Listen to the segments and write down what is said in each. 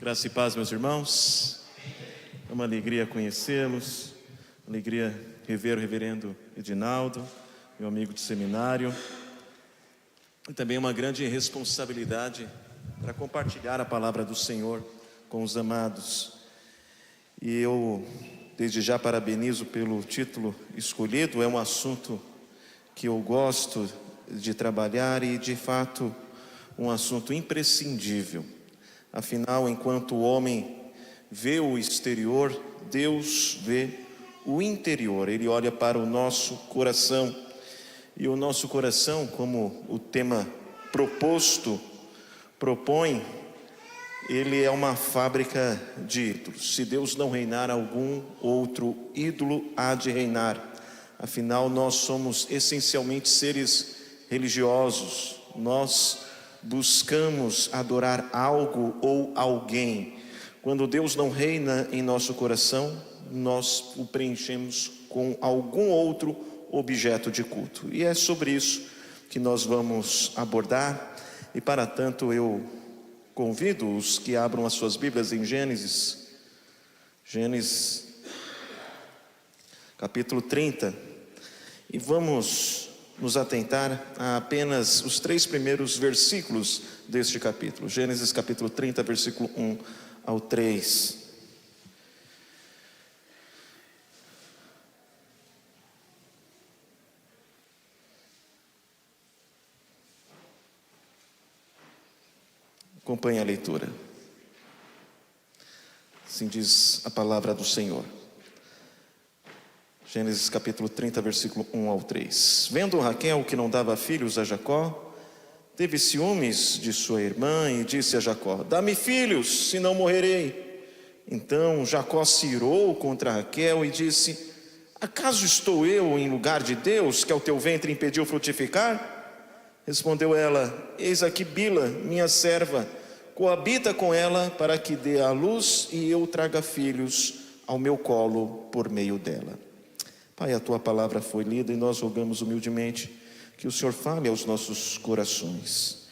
Graça e paz, meus irmãos. É uma alegria conhecê-los, alegria rever o reverendo Edinaldo, meu amigo de seminário, e também uma grande responsabilidade para compartilhar a palavra do Senhor com os amados. E eu, desde já, parabenizo pelo título escolhido. É um assunto que eu gosto de trabalhar e, de fato, um assunto imprescindível. Afinal, enquanto o homem vê o exterior, Deus vê o interior. Ele olha para o nosso coração. E o nosso coração, como o tema proposto propõe, ele é uma fábrica de ídolos. Se Deus não reinar, algum outro ídolo há de reinar. Afinal, nós somos essencialmente seres religiosos. Nós buscamos adorar algo ou alguém. Quando Deus não reina em nosso coração, nós o preenchemos com algum outro objeto de culto. E é sobre isso que nós vamos abordar. E para tanto eu convido os que abram as suas Bíblias em Gênesis capítulo 30, e vamos nos atentar a apenas os 3 primeiros versículos deste capítulo. Gênesis capítulo 30, versículo 1 ao 3. Acompanhe a leitura. Assim diz a palavra do Senhor. Gênesis capítulo 30, versículo 1 ao 3. Vendo Raquel que não dava filhos a Jacó, teve ciúmes de sua irmã e disse a Jacó: dá-me filhos, senão morrerei. Então Jacó se irou contra Raquel e disse: acaso estou eu em lugar de Deus, que ao teu ventre impediu frutificar? Respondeu ela: eis aqui Bila, minha serva, coabita com ela para que dê à luz e eu traga filhos ao meu colo por meio dela. Pai, a tua palavra foi lida e nós rogamos humildemente que o Senhor fale aos nossos corações,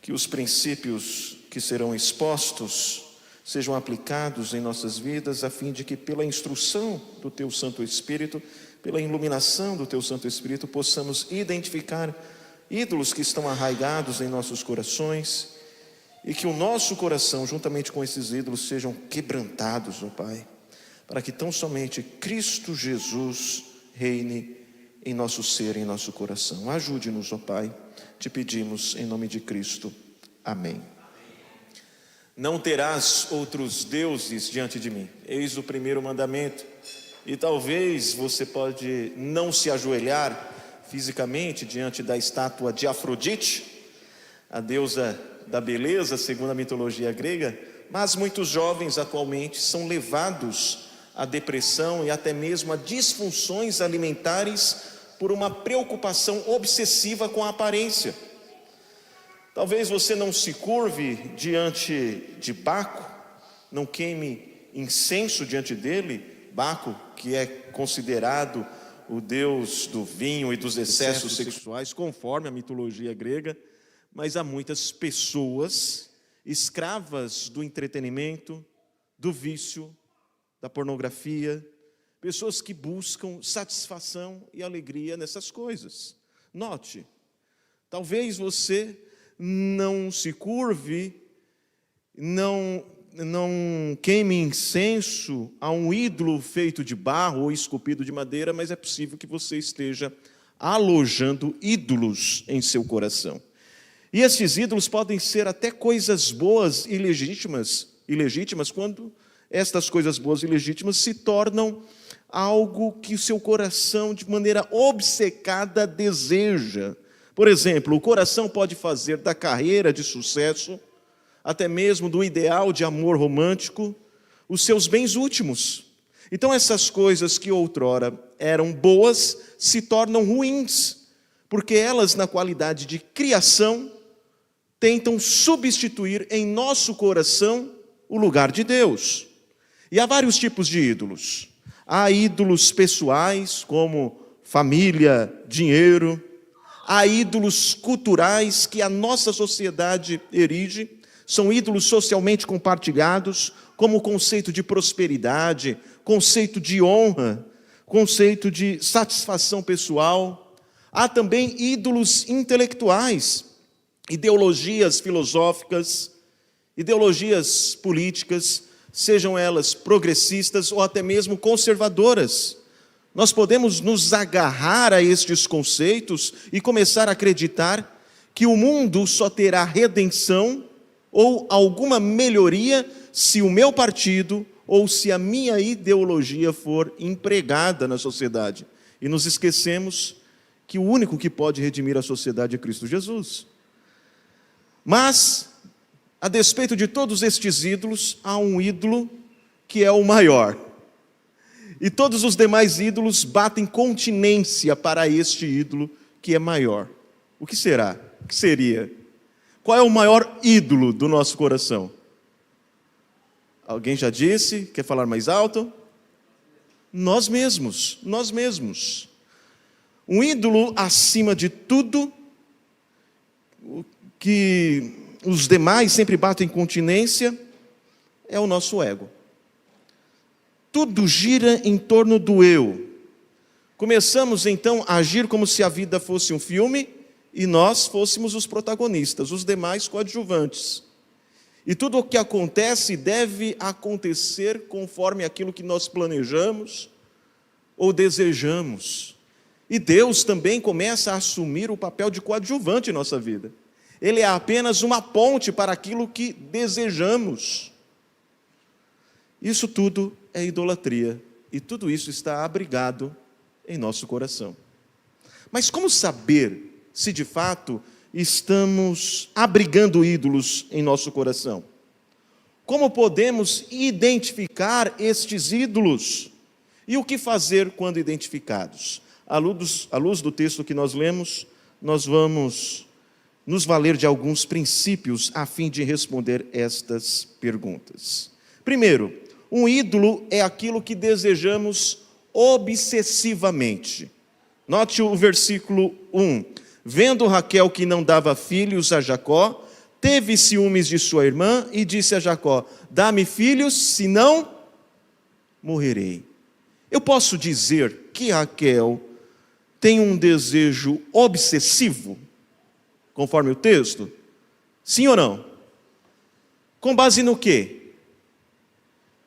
que os princípios que serão expostos sejam aplicados em nossas vidas, a fim de que pela instrução do teu Santo Espírito, pela iluminação do teu Santo Espírito, possamos identificar ídolos que estão arraigados em nossos corações e que o nosso coração, juntamente com esses ídolos, sejam quebrantados, ó Pai, para que tão somente Cristo Jesus reine em nosso ser, em nosso coração. Ajude-nos, ó Pai, te pedimos em nome de Cristo. Amém. Não terás outros deuses diante de mim. Eis o primeiro mandamento. E talvez você pode não se ajoelhar fisicamente diante da estátua de Afrodite, a deusa da beleza, segundo a mitologia grega, mas muitos jovens atualmente são levados à depressão e até mesmo a disfunções alimentares por uma preocupação obsessiva com a aparência. Talvez você não se curve diante de Baco, não queime incenso diante dele. Baco, que é considerado o deus do vinho e dos excessos sexuais, conforme a mitologia grega, mas há muitas pessoas escravas do entretenimento, do vício, da pornografia, pessoas que buscam satisfação e alegria nessas coisas. Note, talvez você não se curve, não queime incenso a um ídolo feito de barro ou esculpido de madeira, mas é possível que você esteja alojando ídolos em seu coração. E esses ídolos podem ser até coisas boas e legítimas, quando estas coisas boas e legítimas se tornam algo que o seu coração, de maneira obcecada, deseja. Por exemplo, o coração pode fazer da carreira de sucesso, até mesmo do ideal de amor romântico, os seus bens últimos. Então essas coisas que outrora eram boas se tornam ruins, porque elas, na qualidade de criação, tentam substituir em nosso coração o lugar de Deus. E há vários tipos de ídolos. Há ídolos pessoais, como família, dinheiro. Há ídolos culturais que a nossa sociedade erige. São ídolos socialmente compartilhados, como o conceito de prosperidade, conceito de honra, conceito de satisfação pessoal. Há também ídolos intelectuais, ideologias filosóficas, ideologias políticas, sejam elas progressistas ou até mesmo conservadoras. Nós podemos nos agarrar a estes conceitos e começar a acreditar que o mundo só terá redenção ou alguma melhoria se o meu partido ou se a minha ideologia for empregada na sociedade. E nos esquecemos que o único que pode redimir a sociedade é Cristo Jesus. Mas, a despeito de todos estes ídolos, há um ídolo que é o maior. E todos os demais ídolos batem continência para este ídolo que é maior. O que será? O que seria? Qual é o maior ídolo do nosso coração? Alguém já disse? Quer falar mais alto? Nós mesmos, nós mesmos. Um ídolo acima de tudo, que os demais sempre batem continência, é o nosso ego. Tudo gira em torno do eu. Começamos então a agir como se a vida fosse um filme e nós fôssemos os protagonistas, os demais coadjuvantes. E tudo o que acontece deve acontecer conforme aquilo que nós planejamos ou desejamos. E Deus também começa a assumir o papel de coadjuvante em nossa vida. Ele é apenas uma ponte para aquilo que desejamos. Isso tudo é idolatria, e tudo isso está abrigado em nosso coração. Mas como saber se de fato estamos abrigando ídolos em nosso coração? Como podemos identificar estes ídolos? E o que fazer quando identificados? À luz do texto que nós lemos, nós vamos nos valer de alguns princípios a fim de responder estas perguntas. Primeiro, um ídolo é aquilo que desejamos obsessivamente. Note o versículo 1. Vendo Raquel que não dava filhos a Jacó, teve ciúmes de sua irmã e disse a Jacó: dá-me filhos, senão morrerei. Eu posso dizer que Raquel tem um desejo obsessivo, conforme o texto? Sim ou não? Com base no quê?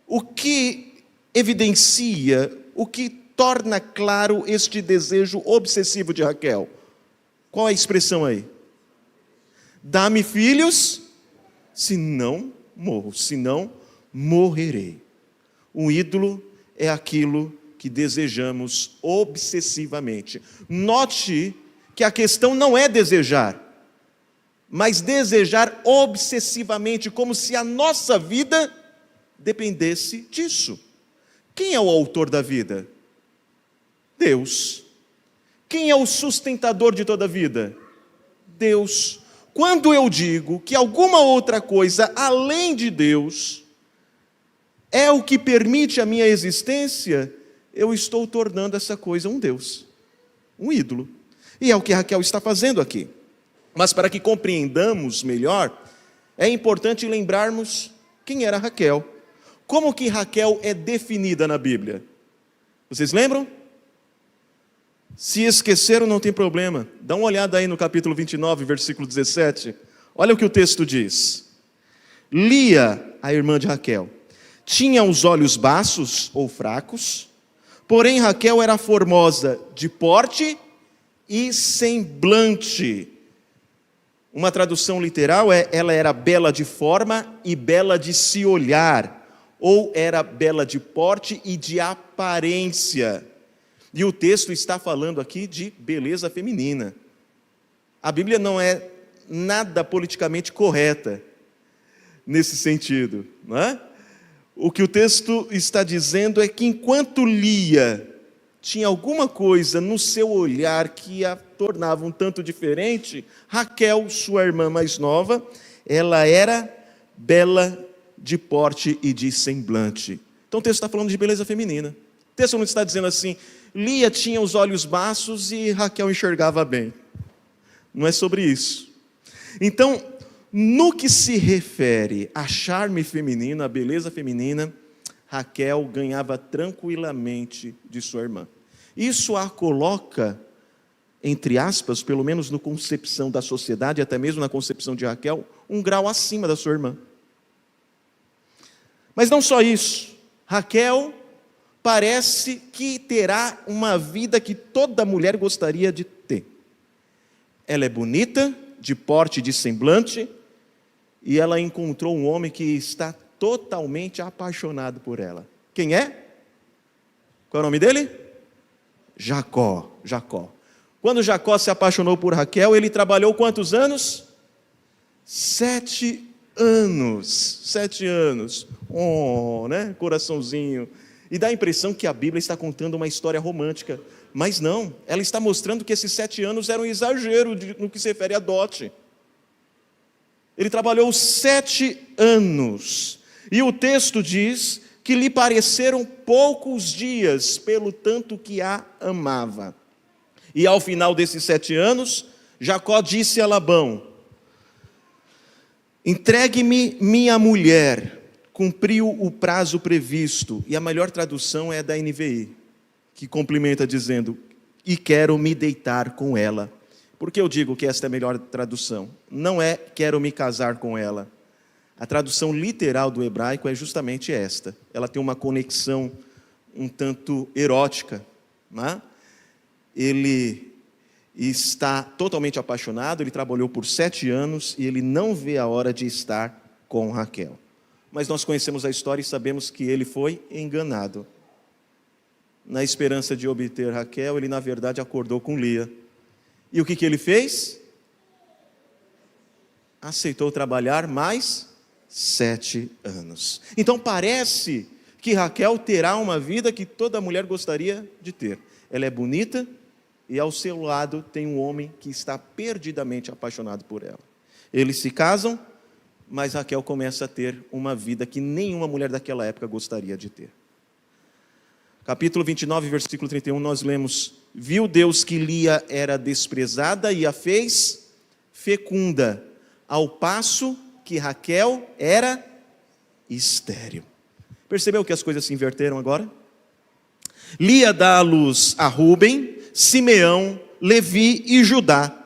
O que evidencia, o que torna claro este desejo obsessivo de Raquel? Qual é a expressão aí? Dá-me filhos, senão morro, senão morrerei. Um ídolo é aquilo que desejamos obsessivamente. Note que a questão não é desejar, mas desejar obsessivamente, como se a nossa vida dependesse disso. Quem é o autor da vida? Deus. Quem é o sustentador de toda a vida? Deus. Quando eu digo que alguma outra coisa além de Deus é o que permite a minha existência, eu estou tornando essa coisa um Deus, um ídolo. E é o que Raquel está fazendo aqui. Mas para que compreendamos melhor, é importante lembrarmos quem era Raquel. Como que Raquel é definida na Bíblia? Vocês lembram? Se esqueceram, não tem problema. Dá uma olhada aí no capítulo 29, versículo 17. Olha o que o texto diz. Lia, a irmã de Raquel, tinha os olhos baços ou fracos, porém Raquel era formosa de porte e semblante. Uma tradução literal é: ela era bela de forma e bela de se olhar, ou era bela de porte e de aparência. E o texto está falando aqui de beleza feminina. A Bíblia não é nada politicamente correta nesse sentido, não é? O que o texto está dizendo é que enquanto Lia tinha alguma coisa no seu olhar que a tornava um tanto diferente, Raquel, sua irmã mais nova, ela era bela de porte e de semblante. Então o texto está falando de beleza feminina. O texto não está dizendo assim: Lia tinha os olhos baços e Raquel enxergava bem. Não é sobre isso. Então, no que se refere a charme feminino, a beleza feminina, Raquel ganhava tranquilamente de sua irmã. Isso a coloca, entre aspas, pelo menos na concepção da sociedade, até mesmo na concepção de Raquel, um grau acima da sua irmã. Mas não só isso, Raquel parece que terá uma vida que toda mulher gostaria de ter. Ela é bonita, de porte, de semblante, e ela encontrou um homem que está totalmente apaixonado por ela. Quem é? Qual é o nome dele? Jacó. Quando Jacó se apaixonou por Raquel, ele trabalhou quantos anos? 7 anos. 7 anos. Oh, né? Coraçãozinho. E dá a impressão que a Bíblia está contando uma história romântica. Mas não, ela está mostrando que esses 7 anos eram um exagero no que se refere a dote. Ele trabalhou 7 anos. E o texto diz que lhe pareceram poucos dias, pelo tanto que a amava. E ao final desses 7 anos, Jacó disse a Labão: entregue-me minha mulher. Cumpriu o prazo previsto. E a melhor tradução é da NVI, que complementa dizendo: e quero me deitar com ela. Por que eu digo que esta é a melhor tradução? Não é quero me casar com ela. A tradução literal do hebraico é justamente esta. Ela tem uma conexão um tanto erótica, né? Ele está totalmente apaixonado, ele trabalhou por 7 anos e ele não vê a hora de estar com Raquel. Mas nós conhecemos a história e sabemos que ele foi enganado. Na esperança de obter Raquel, ele na verdade acordou com Lia. E o que ele fez? Aceitou trabalhar mais 7 anos. Então parece que Raquel terá uma vida que toda mulher gostaria de ter. Ela é bonita e ao seu lado tem um homem que está perdidamente apaixonado por ela. Eles se casam, mas Raquel começa a ter uma vida que nenhuma mulher daquela época gostaria de ter. Capítulo 29, versículo 31, nós lemos: viu Deus que Lia era desprezada e a fez fecunda, ao passo que Raquel era estéril. Percebeu que as coisas se inverteram agora? Lia dá à luz a Rúben, Simeão, Levi e Judá.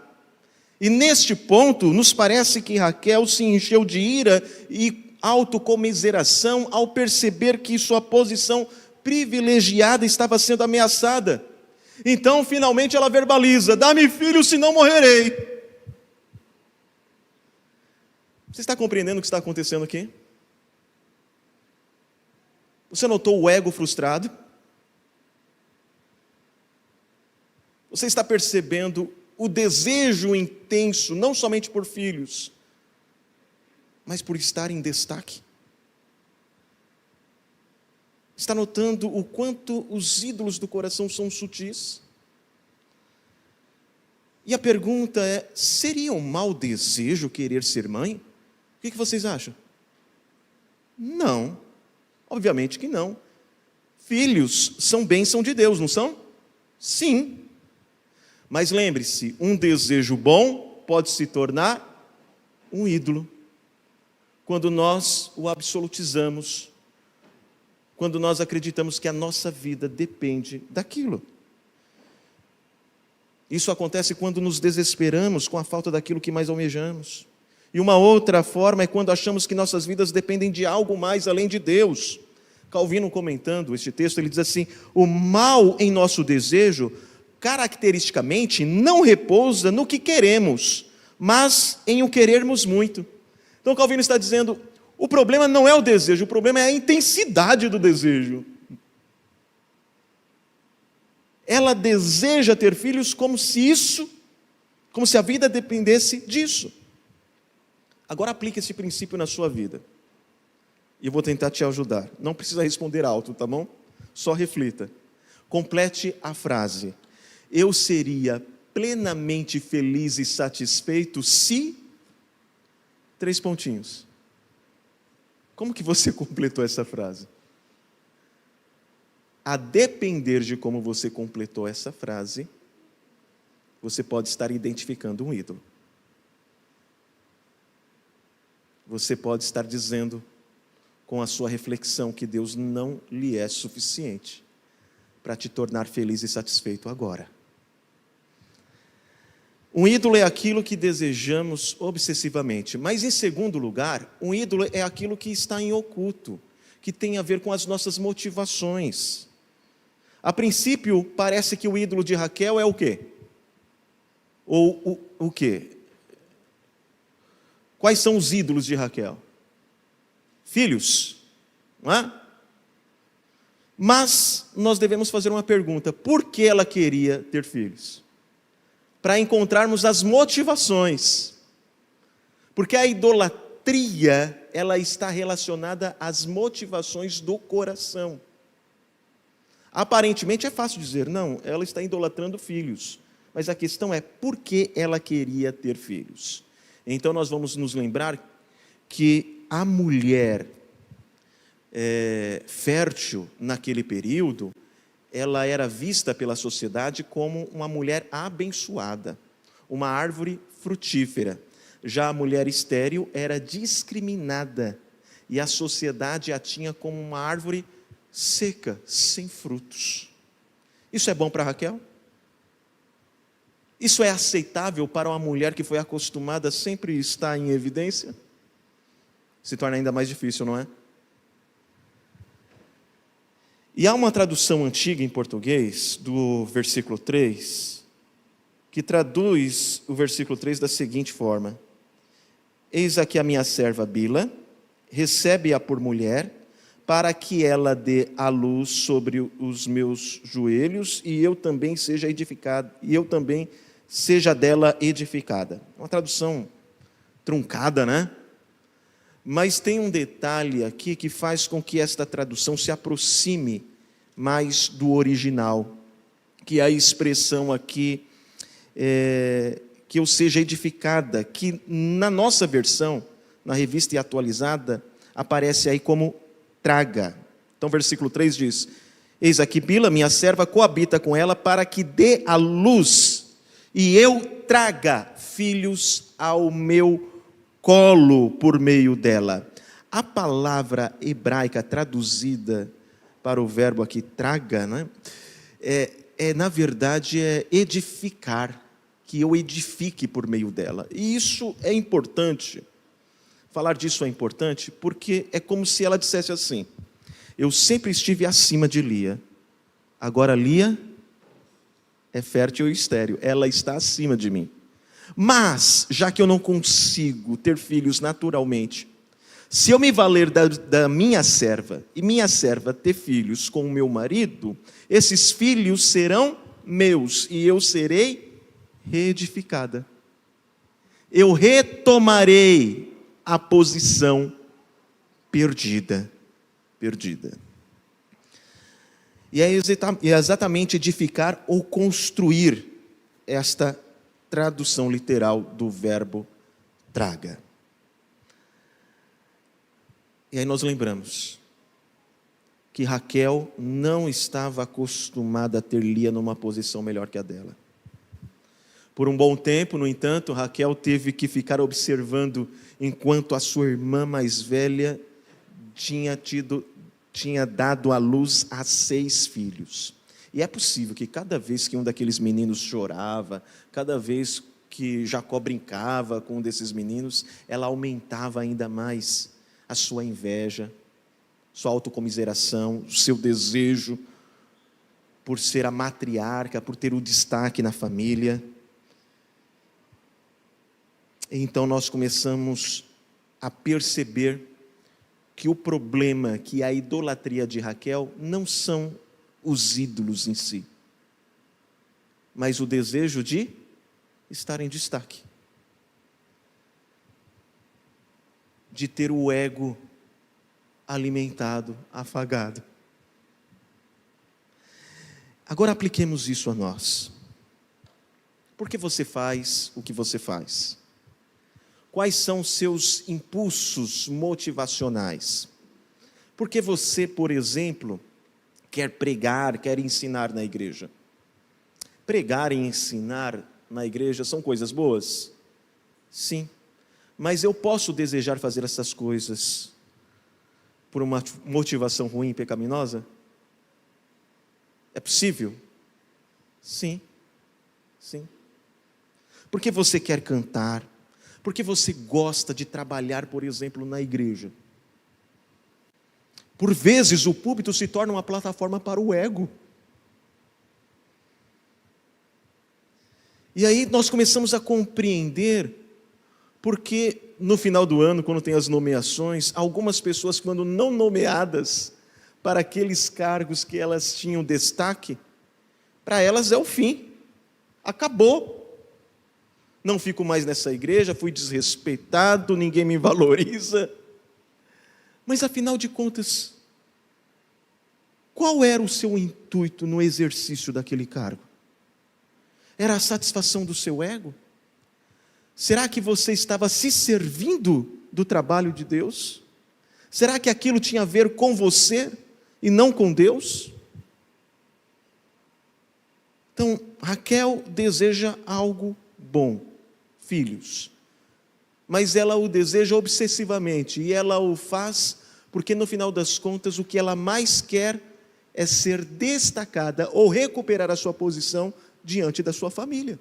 E neste ponto, nos parece que Raquel se encheu de ira e autocomiseração ao perceber que sua posição privilegiada estava sendo ameaçada. Então, finalmente, ela verbaliza: dá-me filho, senão morrerei. Você está compreendendo o que está acontecendo aqui? Você notou o ego frustrado? Você está percebendo o desejo intenso, não somente por filhos, mas por estar em destaque? Está notando o quanto os ídolos do coração são sutis? E a pergunta é: seria um mau desejo querer ser mãe? O que vocês acham? Não, obviamente que não. Filhos são bênção de Deus, não são? Sim. Mas lembre-se, um desejo bom pode se tornar um ídolo quando nós o absolutizamos, quando nós acreditamos que a nossa vida depende daquilo. Isso acontece quando nos desesperamos com a falta daquilo que mais almejamos. E uma outra forma é quando achamos que nossas vidas dependem de algo mais além de Deus. Calvino, comentando este texto, ele diz assim: o mal em nosso desejo, caracteristicamente, não repousa no que queremos, mas em o querermos muito. Então Calvino está dizendo: o problema não é o desejo, o problema é a intensidade do desejo. Ela deseja ter filhos como se a vida dependesse disso. Agora aplique esse princípio na sua vida. E eu vou tentar te ajudar. Não precisa responder alto, tá bom? Só reflita. Complete a frase: eu seria plenamente feliz e satisfeito se... 3 pontinhos. Como que você completou essa frase? A depender de como você completou essa frase, você pode estar identificando um ídolo. você pode estar dizendo com a sua reflexão que Deus não lhe é suficiente para te tornar feliz e satisfeito agora. Um ídolo é aquilo que desejamos obsessivamente, mas em segundo lugar, um ídolo é aquilo que está em oculto, que tem a ver com as nossas motivações. A princípio, parece que o ídolo de Raquel é o quê? Ou o quê? Quais são os ídolos de Raquel? Filhos, não é? Mas nós devemos fazer uma pergunta: por que ela queria ter filhos? Para encontrarmos as motivações. Porque a idolatria, ela está relacionada às motivações do coração. Aparentemente é fácil dizer, não, ela está idolatrando filhos. Mas a questão é, por que ela queria ter filhos? Então nós vamos nos lembrar que a mulher fértil naquele período, ela era vista pela sociedade como uma mulher abençoada, uma árvore frutífera. Já a mulher estéril era discriminada, e a sociedade a tinha como uma árvore seca, sem frutos. Isso é bom para Raquel? Isso é aceitável para uma mulher que foi acostumada a sempre estar em evidência? Se torna ainda mais difícil, não é? E há uma tradução antiga em português, do versículo 3, que traduz o versículo 3 da seguinte forma: eis aqui a minha serva Bila, recebe-a por mulher, para que ela dê a luz sobre os meus joelhos, e eu também seja edificado, e eu também seja dela edificada. Uma tradução truncada, né? Mas tem um detalhe aqui que faz com que esta tradução se aproxime mais do original, que é a expressão aqui, que eu seja edificada, que na nossa versão, na revista e atualizada, aparece aí como traga. Então versículo 3 diz: eis aqui Bila, minha serva, coabita com ela para que dê a luz, e eu traga filhos ao meu colo por meio dela. A palavra hebraica traduzida para o verbo aqui, traga, né? Na verdade, é edificar, que eu edifique por meio dela. E isso é importante. Falar disso é importante porque é como se ela dissesse assim: eu sempre estive acima de Lia, agora Lia é fértil e estéril, ela está acima de mim. Mas, já que eu não consigo ter filhos naturalmente, se eu me valer da minha serva, e minha serva ter filhos com o meu marido, esses filhos serão meus, e eu serei reedificada. Eu retomarei a posição perdida. E é exatamente edificar ou construir esta tradução literal do verbo traga. E aí nós lembramos que Raquel não estava acostumada a ter Lia numa posição melhor que a dela. Por um bom tempo, no entanto, Raquel teve que ficar observando enquanto a sua irmã mais velha tinha dado à luz a 6 filhos. E é possível que cada vez que um daqueles meninos chorava, cada vez que Jacó brincava com um desses meninos, ela aumentava ainda mais a sua inveja, sua autocomiseração, o seu desejo por ser a matriarca, por ter o destaque na família. E então nós começamos a perceber que o problema, que a idolatria de Raquel, não são os ídolos em si, mas o desejo de estar em destaque, de ter o ego alimentado, afagado. Agora apliquemos isso a nós. Por que você faz o que você faz? Quais são os seus impulsos motivacionais? Por que você, por exemplo, quer pregar, quer ensinar na igreja? Pregar e ensinar na igreja são coisas boas? Sim, Mas eu posso desejar fazer essas coisas por uma motivação ruim e pecaminosa? É possível? Sim. Sim. Porque você quer cantar, porque você gosta de trabalhar, por exemplo, na igreja. Por vezes o púlpito se torna uma plataforma para o ego. E aí nós começamos a compreender porque no final do ano, quando tem as nomeações, algumas pessoas, quando não nomeadas para aqueles cargos que elas tinham destaque, para elas é o fim. Acabou. Não fico mais nessa igreja, fui desrespeitado, ninguém me valoriza. Mas afinal de contas, qual era o seu intuito no exercício daquele cargo? Era a satisfação do seu ego? Será que você estava se servindo do trabalho de Deus? Será que aquilo tinha a ver com você e não com Deus? Então, Raquel deseja algo bom, filhos. Mas ela o deseja obsessivamente e ela o faz porque no final das contas o que ela mais quer é ser destacada ou recuperar a sua posição diante da sua família.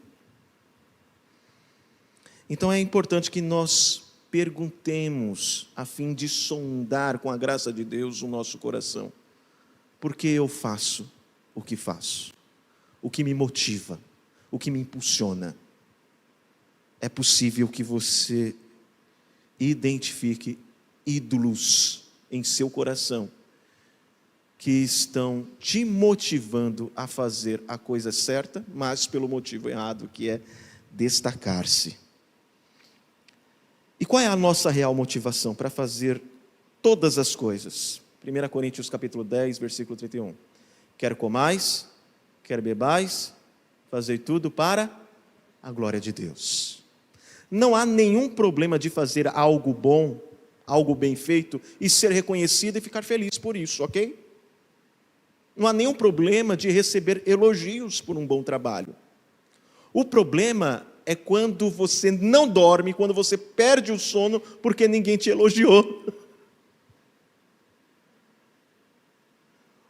Então é importante que nós perguntemos, a fim de sondar com a graça de Deus o nosso coração. Por que eu faço o que faço? O que me motiva? O que me impulsiona? É possível que você identifique ídolos em seu coração que estão te motivando a fazer a coisa certa, mas pelo motivo errado, que é destacar-se. E qual é a nossa real motivação para fazer todas as coisas? 1 Coríntios capítulo 10, versículo 31. Quer comais, quer bebais, fazei tudo para a glória de Deus. Não há nenhum problema de fazer algo bom, algo bem feito, e ser reconhecido e ficar feliz por isso, ok? Não há nenhum problema de receber elogios por um bom trabalho. O problema é quando você não dorme, quando você perde o sono porque ninguém te elogiou.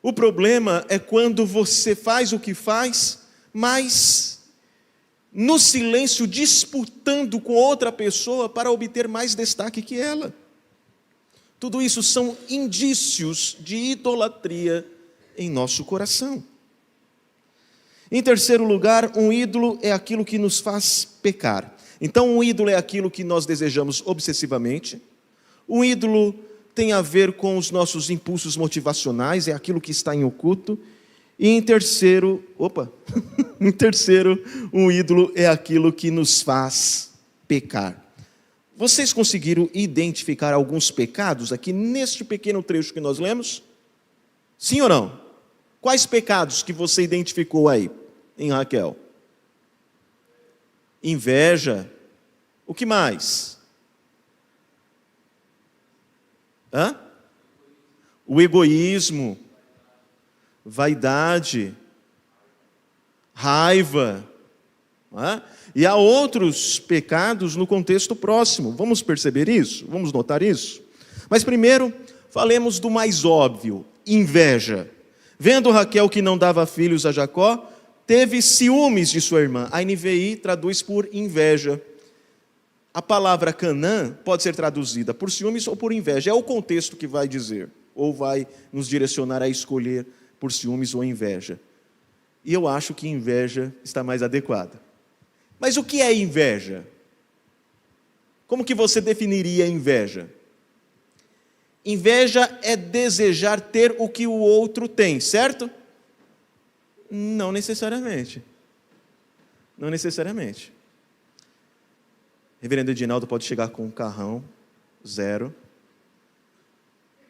O problema é quando você faz o que faz, mas no silêncio disputando com outra pessoa para obter mais destaque que ela. Tudo isso são indícios de idolatria em nosso coração. Em terceiro lugar, um ídolo é aquilo que nos faz pecar. Então, um ídolo é aquilo que nós desejamos obsessivamente. Um ídolo tem a ver com os nossos impulsos motivacionais, é aquilo que está em oculto. E em terceiro, um ídolo é aquilo que nos faz pecar. Vocês conseguiram identificar alguns pecados aqui neste pequeno trecho que nós lemos? Sim ou não? Quais pecados que você identificou aí em Raquel? Inveja. O que mais? O egoísmo, vaidade, raiva. E há outros pecados no contexto próximo. Vamos perceber isso? Vamos notar isso? Mas primeiro, falemos do mais óbvio, inveja. Vendo Raquel que não dava filhos a Jacó, teve ciúmes de sua irmã. A NVI traduz por inveja. A palavra Canaã pode ser traduzida por ciúmes ou por inveja. É o contexto que vai dizer, ou vai nos direcionar a escolher por ciúmes ou inveja. E eu acho que inveja está mais adequada. Mas o que é inveja? Como que você definiria inveja? Inveja é desejar ter o que o outro tem, certo? Não necessariamente. Não necessariamente. Reverendo Edinaldo pode chegar com um carrão, 0.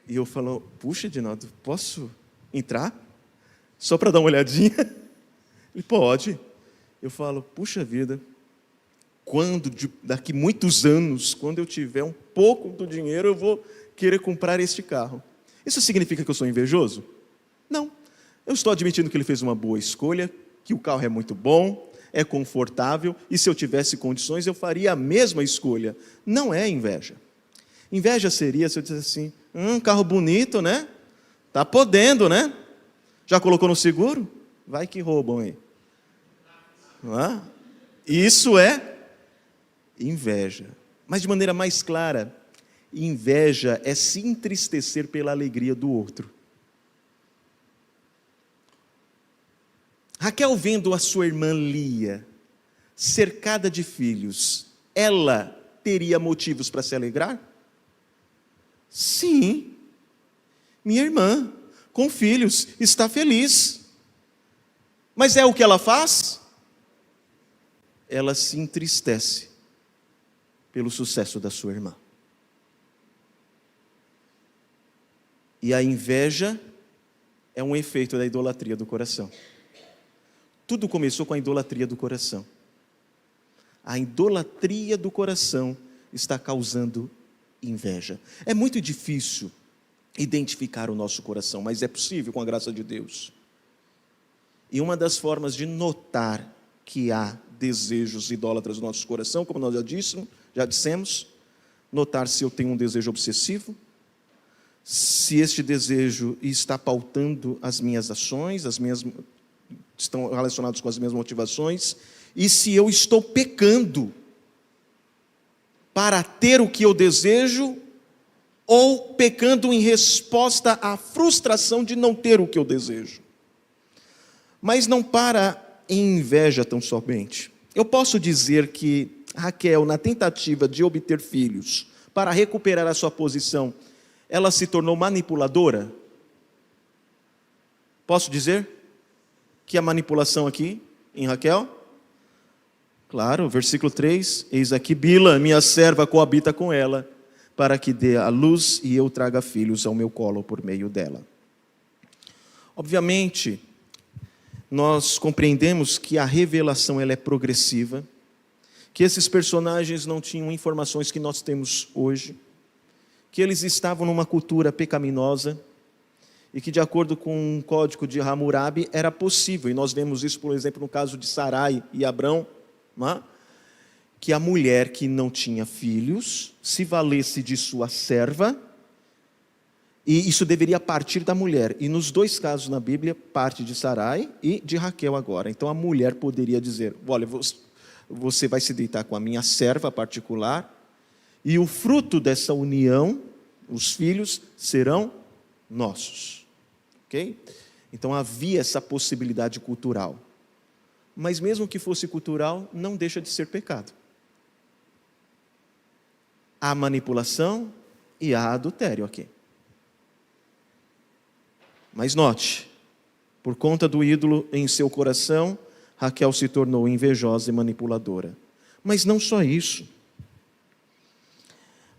E eu falo, puxa Edinaldo, posso entrar? Só para dar uma olhadinha? Ele pode. Eu falo, puxa vida, daqui muitos anos, quando eu tiver um pouco do dinheiro, eu vou querer comprar este carro. Isso significa que eu sou invejoso? Não. Eu estou admitindo que ele fez uma boa escolha, que o carro é muito bom, é confortável, e se eu tivesse condições eu faria a mesma escolha. Não é inveja. Inveja seria se eu dissesse assim, carro bonito, né? Tá podendo, né? Já colocou no seguro? Vai que roubam aí. Não é? Isso é inveja. Mas de maneira mais clara, inveja é se entristecer pela alegria do outro. Raquel, vendo a sua irmã Lia cercada de filhos, ela teria motivos para se alegrar? Sim. Minha irmã, com filhos, está feliz. Mas é o que ela faz? Ela se entristece pelo sucesso da sua irmã. E a inveja é um efeito da idolatria do coração. Tudo começou com a idolatria do coração. A idolatria do coração está causando inveja. É muito difícil identificar o nosso coração, mas é possível com a graça de Deus. E uma das formas de notar que há desejos idólatras no nosso coração, como nós já dissemos, notar se eu tenho um desejo obsessivo, se este desejo está pautando as minhas ações, estão relacionados com as minhas motivações, e se eu estou pecando para ter o que eu desejo, ou pecando em resposta à frustração de não ter o que eu desejo. Mas não para em inveja tão somente. Eu posso dizer que Raquel, na tentativa de obter filhos, para recuperar a sua posição, ela se tornou manipuladora? Posso dizer que a manipulação aqui, em Raquel? Claro, versículo 3, eis aqui Bila, minha serva, coabita com ela, para que dê a luz e eu traga filhos ao meu colo por meio dela. Obviamente, nós compreendemos que a revelação ela é progressiva, que esses personagens não tinham informações que nós temos hoje, que eles estavam numa cultura pecaminosa, e que de acordo com o código de Hammurabi era possível, e nós vemos isso, por exemplo, no caso de Sarai e Abrão, não é? Que a mulher que não tinha filhos se valesse de sua serva, e isso deveria partir da mulher. E nos dois casos na Bíblia, parte de Sarai e de Raquel agora. Então a mulher poderia dizer, olha, você vai se deitar com a minha serva particular, e o fruto dessa união, os filhos, serão nossos. Ok? Então havia essa possibilidade cultural. Mas mesmo que fosse cultural, não deixa de ser pecado. Há manipulação e há adultério aqui. Mas note, por conta do ídolo em seu coração, Raquel se tornou invejosa e manipuladora. Mas não só isso.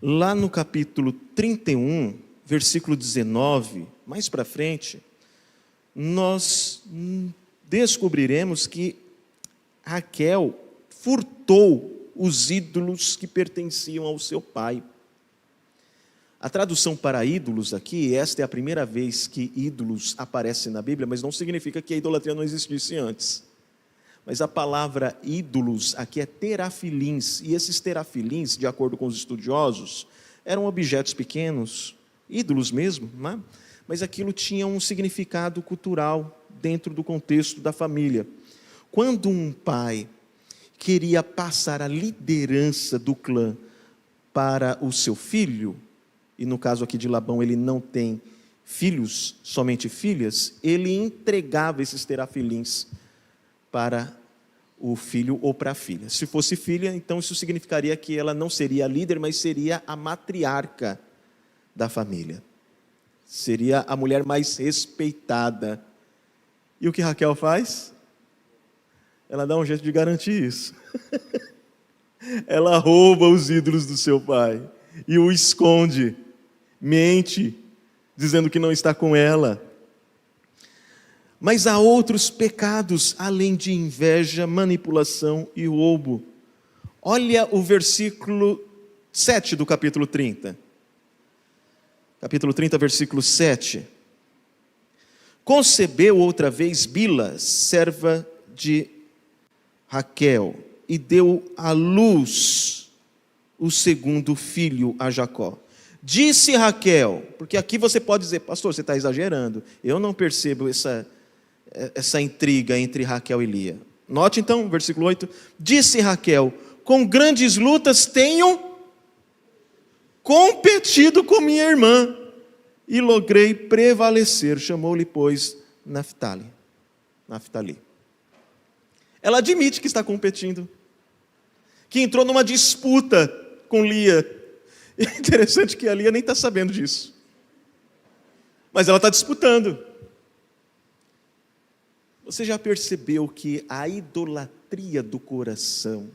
Lá no capítulo 31, versículo 19, mais para frente, nós descobriremos que Raquel furtou os ídolos que pertenciam ao seu pai. A tradução para ídolos aqui, esta é a primeira vez que ídolos aparece na Bíblia, mas não significa que a idolatria não existisse antes. Mas a palavra ídolos aqui é terafilins, e esses terafilins, de acordo com os estudiosos, eram objetos pequenos, ídolos mesmo, não é? Mas aquilo tinha um significado cultural dentro do contexto da família. Quando um pai queria passar a liderança do clã para o seu filho, e no caso aqui de Labão ele não tem filhos, somente filhas, ele entregava esses terafilins para o filho ou para a filha. Se fosse filha, então isso significaria que ela não seria a líder, mas seria a matriarca da família. Seria a mulher mais respeitada. E o que Raquel faz? Ela dá um jeito de garantir isso. Ela rouba os ídolos do seu pai e o esconde, mente, dizendo que não está com ela. Mas há outros pecados além de inveja, manipulação e roubo. Olha o versículo 7 do capítulo 30. Capítulo 30, versículo 7. Concebeu outra vez Bila, serva de Raquel e deu à luz o segundo filho a Jacó. Disse Raquel, porque aqui você pode dizer, pastor, você está exagerando. Eu não percebo essa intriga entre Raquel e Lia. Note então, versículo 8. Disse Raquel, com grandes lutas tenho competido com minha irmã e logrei prevalecer. Chamou-lhe, pois, Naftali. Ela admite que está competindo, que entrou numa disputa com Lia. E é interessante que a Lia nem está sabendo disso. Mas ela está disputando. Você já percebeu que a idolatria do coração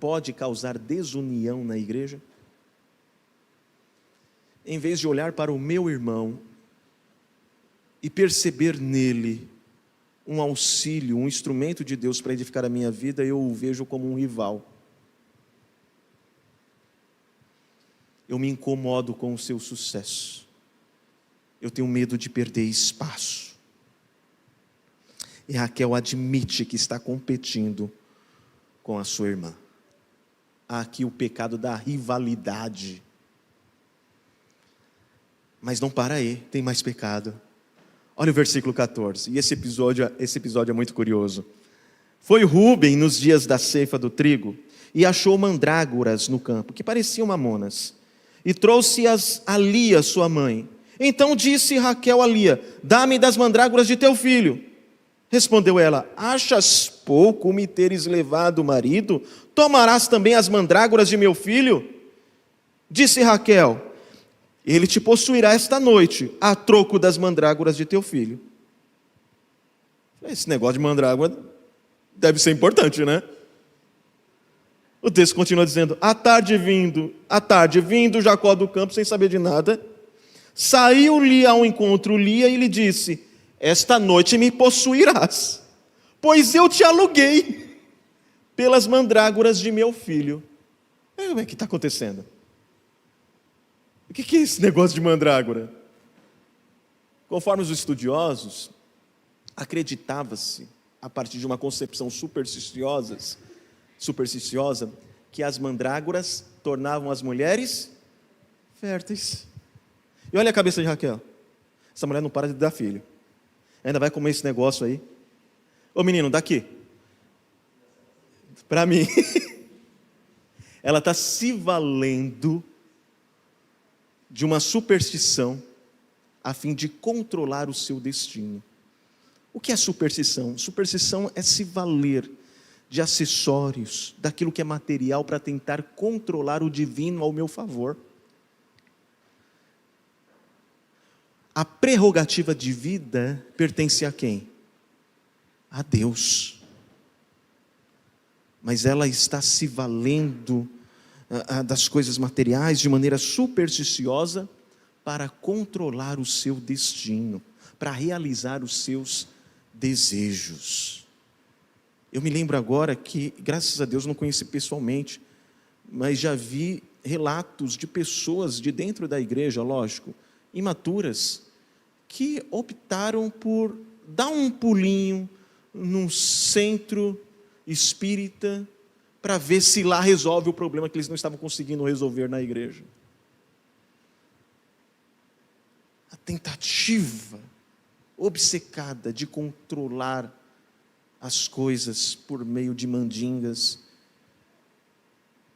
pode causar desunião na igreja? Em vez de olhar para o meu irmão e perceber nele um auxílio, um instrumento de Deus para edificar a minha vida, eu o vejo como um rival. Eu me incomodo com o seu sucesso. Eu tenho medo de perder espaço. E Raquel admite que está competindo com a sua irmã. Há aqui o pecado da rivalidade. Mas não para aí, tem mais pecado. Olha o versículo 14, e esse episódio é muito curioso. Foi Rúben nos dias da ceifa do trigo, e achou mandrágoras no campo, que pareciam mamonas, e trouxe-as a Lia, sua mãe. Então disse Raquel a Lia, dá-me das mandrágoras de teu filho. Respondeu ela, achas pouco me teres levado o marido? Tomarás também as mandrágoras de meu filho? Disse Raquel, ele te possuirá esta noite, a troco das mandrágoras de teu filho. Esse negócio de mandrágora deve ser importante, né? O texto continua dizendo, à tarde vindo Jacó do campo sem saber de nada, saiu-lhe ao encontro Lia e lhe disse, esta noite me possuirás, pois eu te aluguei pelas mandrágoras de meu filho. O que está acontecendo? O que é esse negócio de mandrágora? Conforme os estudiosos, acreditava-se, a partir de uma concepção supersticiosa, que as mandrágoras tornavam as mulheres férteis. E olha a cabeça de Raquel. Essa mulher não para de dar filho. Ainda vai comer esse negócio aí. Ô menino, daqui. Para mim. Ela está se valendo de uma superstição a fim de controlar o seu destino. O que é superstição? Superstição é se valer de acessórios, daquilo que é material para tentar controlar o divino ao meu favor. A prerrogativa de vida pertence a quem? A Deus. Mas ela está se valendo das coisas materiais de maneira supersticiosa para controlar o seu destino, para realizar os seus desejos. Eu me lembro agora que, graças a Deus, não conheci pessoalmente, mas já vi relatos de pessoas de dentro da igreja, lógico, imaturas, que optaram por dar um pulinho num centro espírita para ver se lá resolve o problema que eles não estavam conseguindo resolver na igreja. A tentativa obcecada de controlar as coisas por meio de mandingas,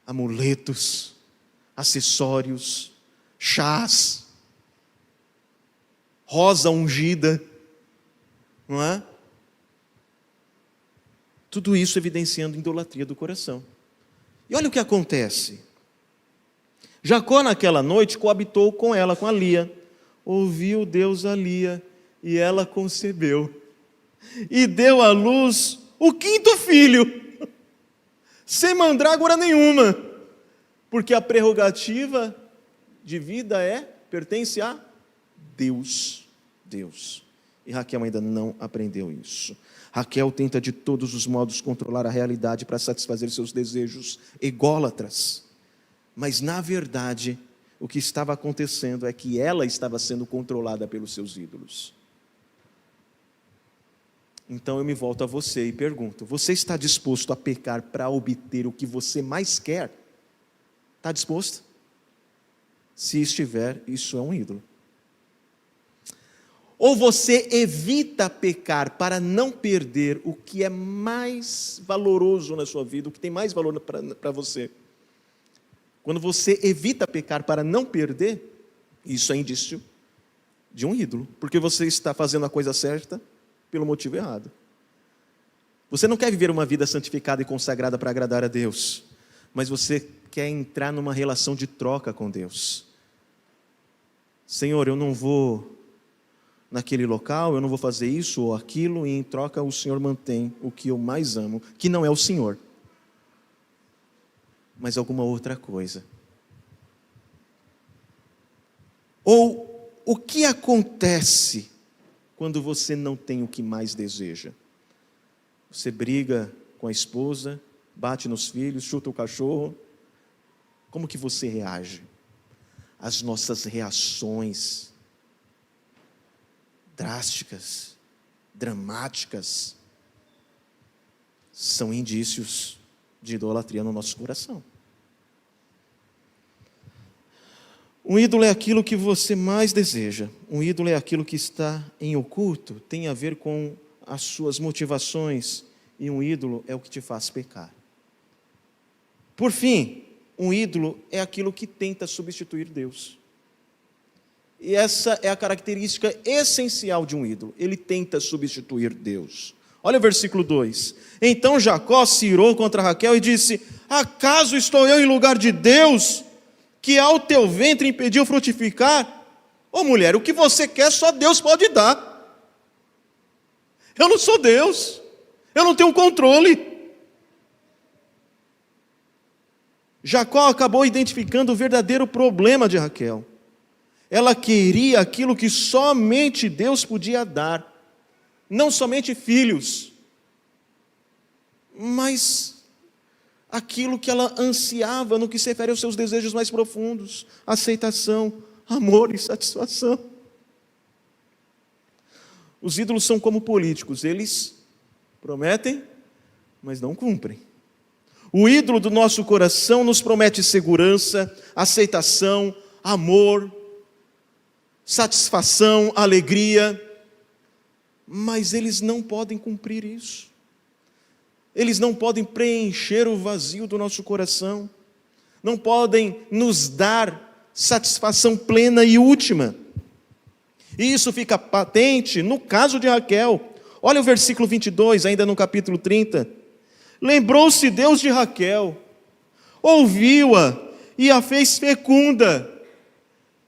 amuletos, acessórios, chás, rosa ungida, não é? Tudo isso evidenciando idolatria do coração. E olha o que acontece. Jacó naquela noite coabitou com ela, com a Lia. Ouviu Deus a Lia e ela concebeu. E deu à luz o quinto filho, sem mandrágora nenhuma, porque a prerrogativa de vida pertence a Deus. E Raquel ainda não aprendeu isso. Raquel tenta de todos os modos controlar a realidade para satisfazer seus desejos ególatras. Mas na verdade, o que estava acontecendo é que ela estava sendo controlada pelos seus ídolos. Então eu me volto a você e pergunto: você está disposto a pecar para obter o que você mais quer? Está disposto? Se estiver, isso é um ídolo. Ou você evita pecar para não perder o que é mais valoroso na sua vida, o que tem mais valor para você. Quando você evita pecar para não perder, isso é indício de um ídolo, porque você está fazendo a coisa certa pelo motivo errado. Você não quer viver uma vida santificada e consagrada para agradar a Deus, mas você quer entrar numa relação de troca com Deus. Senhor, eu não vou naquele local, eu não vou fazer isso ou aquilo, e em troca o Senhor mantém o que eu mais amo, que não é o Senhor, mas alguma outra coisa. Ou o que acontece quando você não tem o que mais deseja? Você briga com a esposa, bate nos filhos, chuta o cachorro. Como que você reage? As nossas reações drásticas, dramáticas, são indícios de idolatria no nosso coração. Um ídolo é aquilo que você mais deseja. Um ídolo é aquilo que está em oculto, tem a ver com as suas motivações, e um ídolo é o que te faz pecar. Por fim, um ídolo é aquilo que tenta substituir Deus. E essa é a característica essencial de um ídolo. Ele tenta substituir Deus. Olha o versículo 2. Então Jacó se irou contra Raquel e disse: acaso estou eu em lugar de Deus, que ao teu ventre impediu frutificar? Ô mulher, o que você quer só Deus pode dar. Eu não sou Deus, eu não tenho controle. Jacó acabou identificando o verdadeiro problema de Raquel. Ela queria aquilo que somente Deus podia dar. Não somente filhos, mas aquilo que ela ansiava no que se refere aos seus desejos mais profundos: aceitação, amor e satisfação. Os ídolos são como políticos, eles prometem, mas não cumprem. O ídolo do nosso coração nos promete segurança, aceitação, amor, satisfação, alegria, mas eles não podem cumprir isso. Eles não podem preencher o vazio do nosso coração, não podem nos dar satisfação plena e última. E isso fica patente no caso de Raquel. Olha o versículo 22, ainda no capítulo 30. Lembrou-se Deus de Raquel, ouviu-a e a fez fecunda.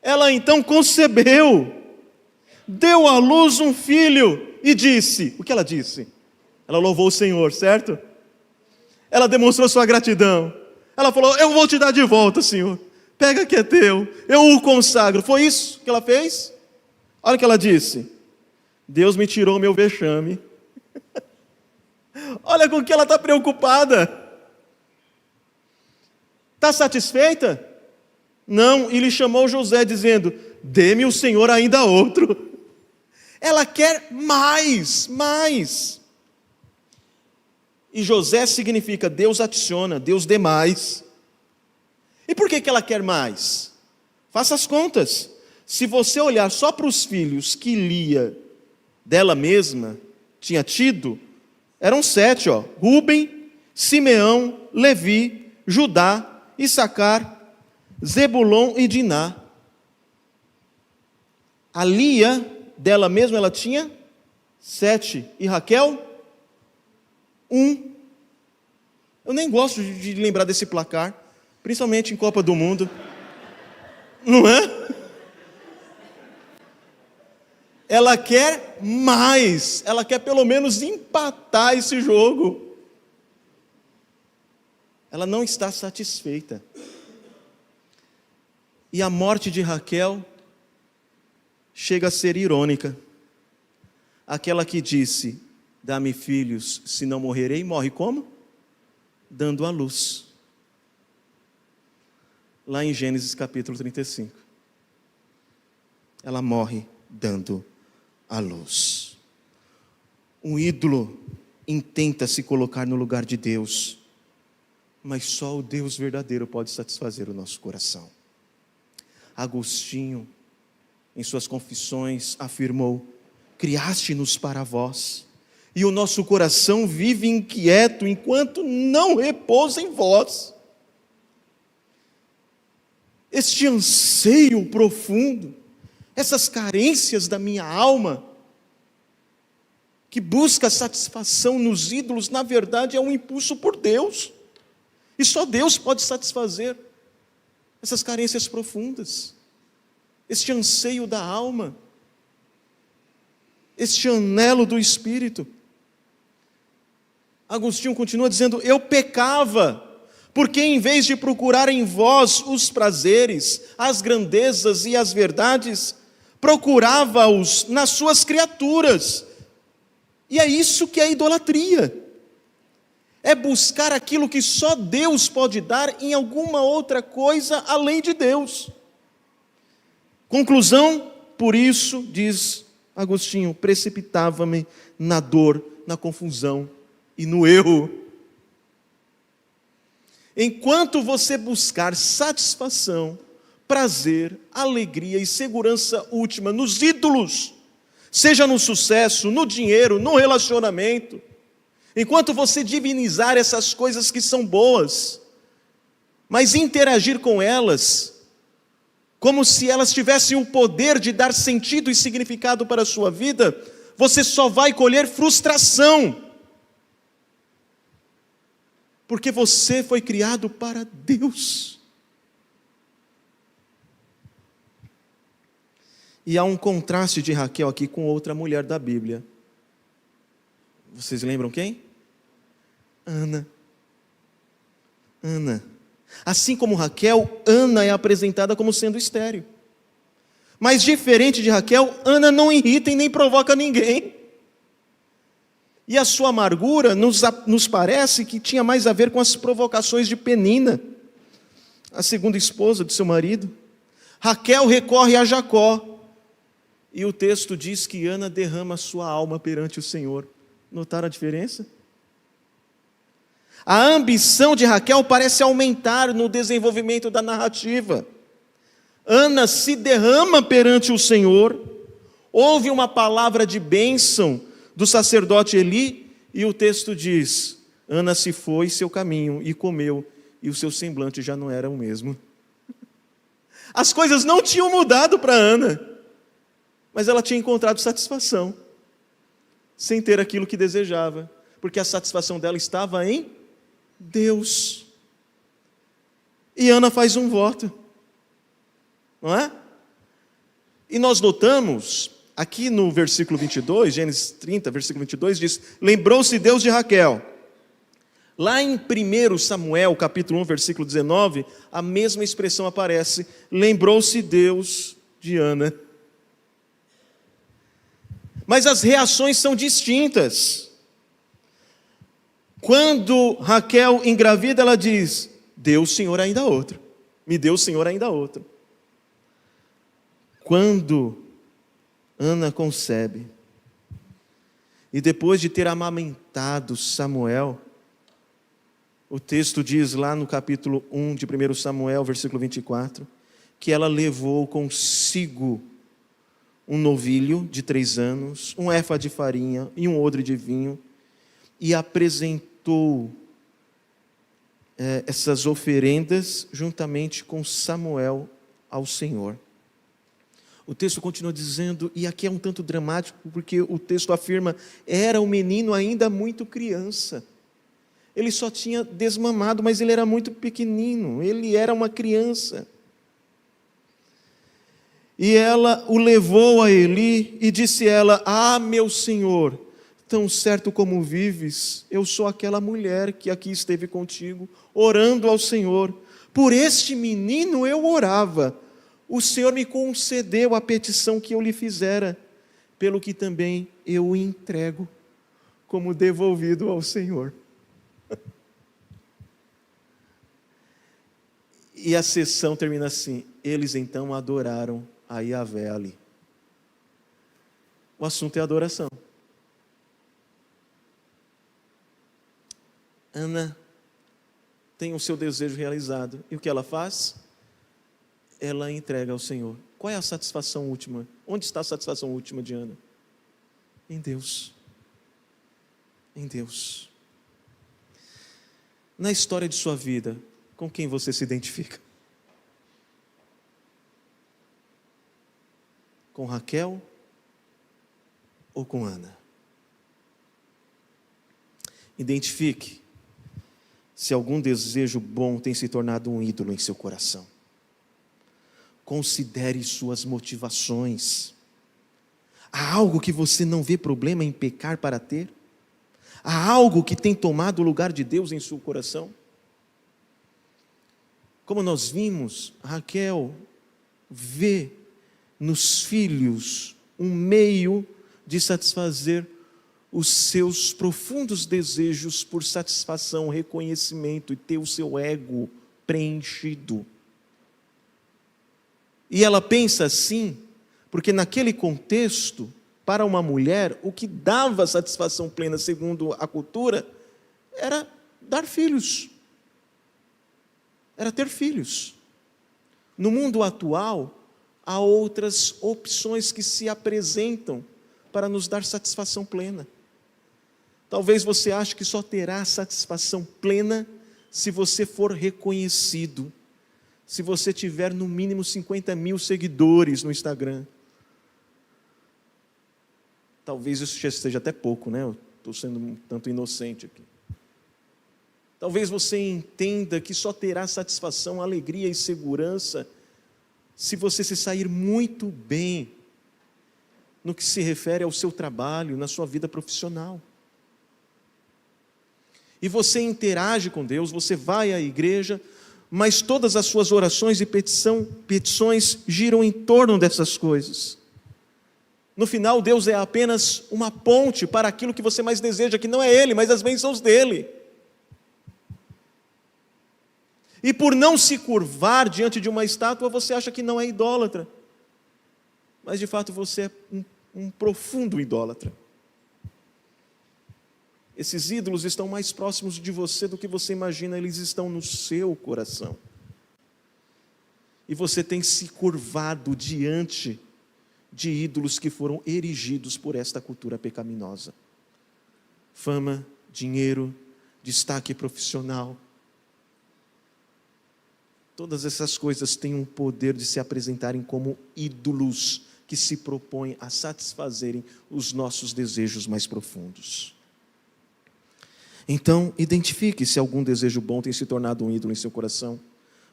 Ela então concebeu, deu à luz um filho e disse: o que ela disse? Ela louvou o Senhor, certo? Ela demonstrou sua gratidão. Ela falou: eu vou te dar de volta, Senhor. Pega que é teu, eu o consagro. Foi isso que ela fez? Olha o que ela disse: Deus me tirou o meu vexame. Olha com que ela está preocupada. Está satisfeita? Não, e lhe chamou José dizendo: dê-me o Senhor ainda outro. Ela quer mais, mais. E José significa Deus adiciona, Deus dê mais. E por que ela quer mais? Faça as contas. Se você olhar só para os filhos que Lia dela mesma tinha tido, eram 7, Rúben, Simeão, Levi, Judá, Issacar, Zebulon e Diná. A Lia dela mesma, ela tinha 7, e Raquel 1. Eu nem gosto de lembrar desse placar, principalmente em Copa do Mundo, não é? Ela quer mais, ela quer pelo menos empatar esse jogo. Ela não está satisfeita. E a morte de Raquel chega a ser irônica. Aquela que disse: dá-me filhos, se não morrerei, morre como? Dando à luz. Lá em Gênesis capítulo 35. Ela morre dando à luz. Um ídolo intenta se colocar no lugar de Deus, mas só o Deus verdadeiro pode satisfazer o nosso coração. Agostinho, em suas confissões, afirmou: criaste-nos para vós, e o nosso coração vive inquieto enquanto não repousa em vós. Este anseio profundo, essas carências da minha alma, que busca satisfação nos ídolos, na verdade é um impulso por Deus, e só Deus pode satisfazer essas carências profundas, este anseio da alma, este anelo do Espírito. Agostinho continua dizendo: eu pecava, porque em vez de procurar em vós os prazeres, as grandezas e as verdades, procurava-os nas suas criaturas. E é isso que é idolatria. É buscar aquilo que só Deus pode dar em alguma outra coisa além de Deus. Conclusão, por isso, diz Agostinho, precipitava-me na dor, na confusão e no erro. Enquanto você buscar satisfação, prazer, alegria e segurança última nos ídolos, seja no sucesso, no dinheiro, no relacionamento, enquanto você divinizar essas coisas que são boas, mas interagir com elas, como se elas tivessem o poder de dar sentido e significado para a sua vida, você só vai colher frustração. Porque você foi criado para Deus. E há um contraste de Raquel aqui com outra mulher da Bíblia. Vocês lembram quem? Ana. Ana. Assim como Raquel, Ana é apresentada como sendo estéril. Mas diferente de Raquel, Ana não irrita e nem provoca ninguém. E a sua amargura nos parece que tinha mais a ver com as provocações de Penina, a segunda esposa de seu marido. Raquel recorre a Jacó. E o texto diz que Ana derrama sua alma perante o Senhor. Notaram a diferença? A ambição de Raquel parece aumentar no desenvolvimento da narrativa. Ana se derrama perante o Senhor, ouve uma palavra de bênção do sacerdote Eli, e o texto diz: Ana se foi seu caminho e comeu, e o seu semblante já não era o mesmo. As coisas não tinham mudado para Ana, mas ela tinha encontrado satisfação, sem ter aquilo que desejava, porque a satisfação dela estava em Deus. E Ana faz um voto, não é? E nós notamos, aqui no versículo 22, Gênesis 30, versículo 22, diz: lembrou-se Deus de Raquel. Lá em 1 Samuel, capítulo 1, versículo 19, a mesma expressão aparece: lembrou-se Deus de Ana. Mas as reações são distintas. Quando Raquel engravida, ela diz: deu o Senhor ainda outro, me deu o Senhor ainda outro. Quando Ana concebe, e depois de ter amamentado Samuel, o texto diz lá no capítulo 1 de 1 Samuel, versículo 24, que ela levou consigo um novilho de 3 anos, um éfa de farinha e um odre de vinho, e apresentou essas oferendas juntamente com Samuel ao Senhor. O texto continua dizendo, e aqui é um tanto dramático, porque o texto afirma: era um menino ainda muito criança. Ele só tinha desmamado, mas ele era muito pequenino, ele era uma criança. E ela o levou a Eli e disse ela: ah, meu senhor, tão certo como vives, eu sou aquela mulher que aqui esteve contigo, orando ao Senhor. Por este menino eu orava. O Senhor me concedeu a petição que eu lhe fizera, pelo que também eu o entrego como devolvido ao Senhor. E a sessão termina assim: eles então adoraram a Yahvé ali. O assunto é adoração. Ana tem o seu desejo realizado. E o que ela faz? Ela entrega ao Senhor. Qual é a satisfação última? Onde está a satisfação última de Ana? Em Deus. Em Deus. Na história de sua vida, com quem você se identifica? Com Raquel ou com Ana? Identifique se algum desejo bom tem se tornado um ídolo em seu coração. Considere suas motivações. Há algo que você não vê problema em pecar para ter? Há algo que tem tomado o lugar de Deus em seu coração? Como nós vimos, Raquel vê nos filhos um meio de satisfazer os seus profundos desejos por satisfação, reconhecimento e ter o seu ego preenchido. E ela pensa assim, porque naquele contexto, para uma mulher, o que dava satisfação plena, segundo a cultura, era dar filhos. Era ter filhos. No mundo atual, há outras opções que se apresentam para nos dar satisfação plena. Talvez você ache que só terá satisfação plena se você for reconhecido, se você tiver no mínimo 50 mil seguidores no Instagram. Talvez isso já seja até pouco, né? Eu estou sendo um tanto inocente aqui. Talvez você entenda que só terá satisfação, alegria e segurança se você se sair muito bem no que se refere ao seu trabalho, na sua vida profissional. E você interage com Deus, você vai à igreja, mas todas as suas orações e petições giram em torno dessas coisas. No final, Deus é apenas uma ponte para aquilo que você mais deseja, que não é Ele, mas as bênçãos dEle. E por não se curvar diante de uma estátua, você acha que não é idólatra. Mas de fato você é um profundo idólatra. Esses ídolos estão mais próximos de você do que você imagina, eles estão no seu coração. E você tem se curvado diante de ídolos que foram erigidos por esta cultura pecaminosa. Fama, dinheiro, destaque profissional. Todas essas coisas têm um poder de se apresentarem como ídolos que se propõem a satisfazerem os nossos desejos mais profundos. Então, identifique se algum desejo bom tem se tornado um ídolo em seu coração.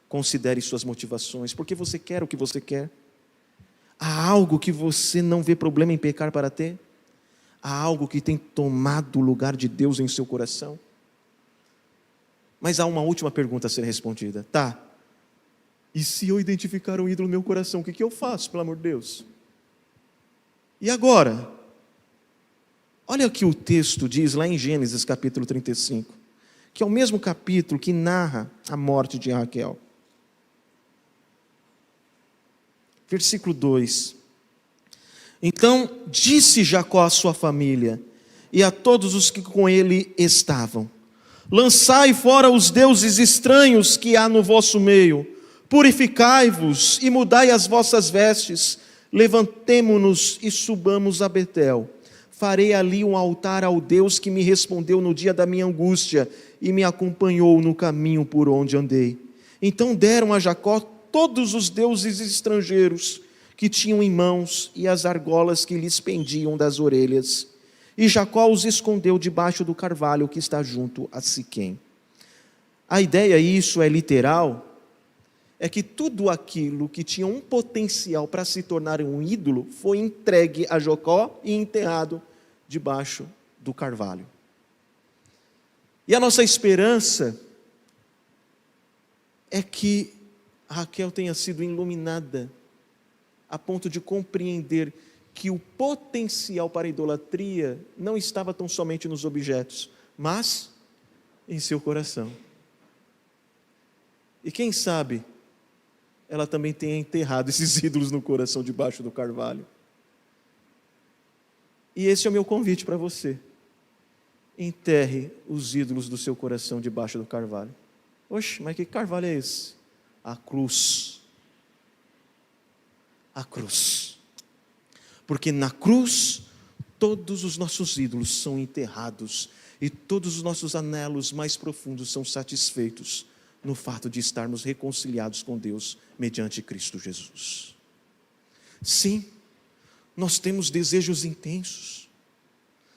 Considere suas motivações. Por que você quer o que você quer? Há algo que você não vê problema em pecar para ter? Há algo que tem tomado o lugar de Deus em seu coração? Mas há uma última pergunta a ser respondida. Tá, e se eu identificar um ídolo no meu coração, o que eu faço, pelo amor de Deus? E agora? Olha o que o texto diz lá em Gênesis capítulo 35, que é o mesmo capítulo que narra a morte de Raquel. Versículo 2. Então disse Jacó à sua família e a todos os que com ele estavam: lançai fora os deuses estranhos que há no vosso meio, purificai-vos e mudai as vossas vestes, levantemo-nos e subamos a Betel. Farei ali um altar ao Deus que me respondeu no dia da minha angústia e me acompanhou no caminho por onde andei. Então deram a Jacó todos os deuses estrangeiros que tinham em mãos e as argolas que lhes pendiam das orelhas. E Jacó os escondeu debaixo do carvalho que está junto a Siquém. A ideia, isso é literal, é que tudo aquilo que tinha um potencial para se tornar um ídolo foi entregue a Jacó e enterrado debaixo do carvalho. E a nossa esperança é que Raquel tenha sido iluminada a ponto de compreender que o potencial para a idolatria não estava tão somente nos objetos, mas em seu coração. E quem sabe ela também tenha enterrado esses ídolos no coração debaixo do carvalho. E esse é o meu convite para você. enterre os ídolos do seu coração debaixo do carvalho. Oxe, mas que carvalho é esse? A cruz. A cruz. Porque na cruz, todos os nossos ídolos são enterrados e todos os nossos anelos mais profundos são satisfeitos no fato de estarmos reconciliados com Deus mediante Cristo Jesus. Sim, nós temos desejos intensos,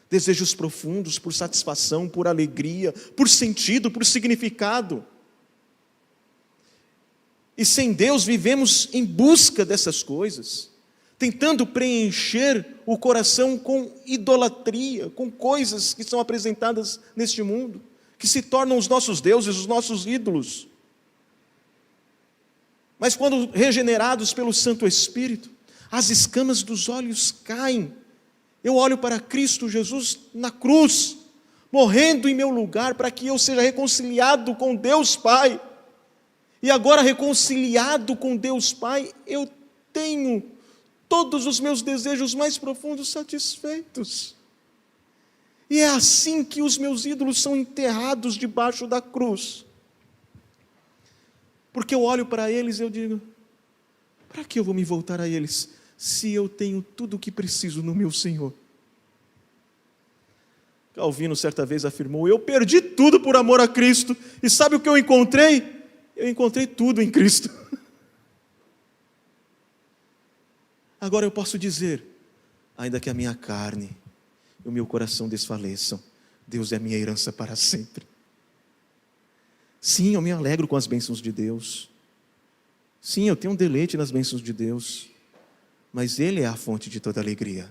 desejos profundos por satisfação, por alegria, por sentido, por significado. E sem Deus vivemos em busca dessas coisas, tentando preencher o coração com idolatria, com coisas que são apresentadas neste mundo, que se tornam os nossos deuses, os nossos ídolos. Mas quando regenerados pelo Santo Espírito, as escamas dos olhos caem. Eu olho para Cristo Jesus na cruz, morrendo em meu lugar, para que eu seja reconciliado com Deus Pai. E agora reconciliado com Deus Pai, eu tenho todos os meus desejos mais profundos satisfeitos. E é assim que os meus ídolos são enterrados debaixo da cruz. Porque eu olho para eles e eu digo, para que eu vou me voltar a eles, se eu tenho tudo o que preciso no meu Senhor? Calvino certa vez afirmou, eu perdi tudo por amor a Cristo, e sabe o que eu encontrei? Eu encontrei tudo em Cristo. Agora eu posso dizer, ainda que a minha carne e o meu coração desfaleçam, Deus é a minha herança para sempre. Sim, eu me alegro com as bênçãos de Deus. Sim, eu tenho um deleite nas bênçãos de Deus, mas Ele é a fonte de toda alegria.